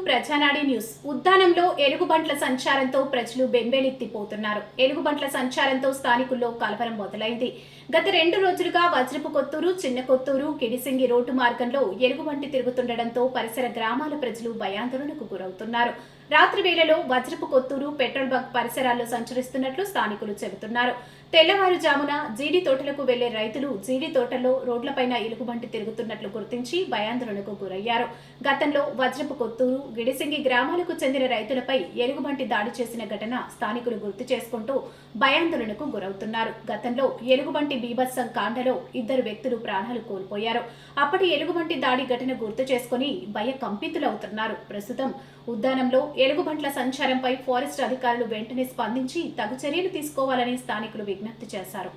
ప్రజానాడి news. ఉద్దానంలో ఎలుగుబంట్ల సంచారంతో ప్రజలు బెంబేలెత్తిపోతున్నారు. ఎలుగుబంట్ల సంచారంతో స్థానికుల్లో కలవరం మొదలైంది. గత 2 రోజులుగా వజ్రపు కొత్తూరు, చిన్న కొత్తూరు, కిడిసింగి రోడ్డు మార్గంలో ఎలుగుబంటి తిరుగుతుండటంతో పరిసర గ్రామాల ప్రజలు భయాందోళనకు గురవుతున్నారు. రాత్రి వేళలో వజ్రపు కొత్తూరు పెట్రోల్ బంక్ పరిసరాల్లో సంచరిస్తున్నట్లు స్థానికులు చెబుతున్నారు. తెల్లవారుజామున జీడి తోటలకు వెళ్లే రైతులు జీడి తోటల్లో రోడ్లపైన ఎలుగుబంటి తిరుగుతున్నట్లు గుర్తించి భయాందోళనకు గురయ్యారు. గతంలో వజ్రపు కొత్తూరు, గిడిసింగి గ్రామాలకు చెందిన రైతులపై ఎలుగుబంటి దాడి చేసిన ఘటన స్థానికులు గుర్తు చేసుకుంటూ భయాందోళనకు గురవుతున్నారు. గతంలో ఎలుగుబంటి బీభత్సం కాండలో 2 వ్యక్తులు ప్రాణాలు కోల్పోయారు. అప్పటి ఎలుగుబంటి దాడి ఘటన గుర్తు చేసుకుని భయ కంపితులవుతున్నారు. ప్రస్తుతం ఉద్దానంలో ఎలుగుబంట్ల సంచారంపై ఫారెస్ట్ అధికారులు వెంటనే స్పందించి తగు చర్యలు తీసుకోవాలని స్థానికులు విజ్ఞప్తి చేశారు.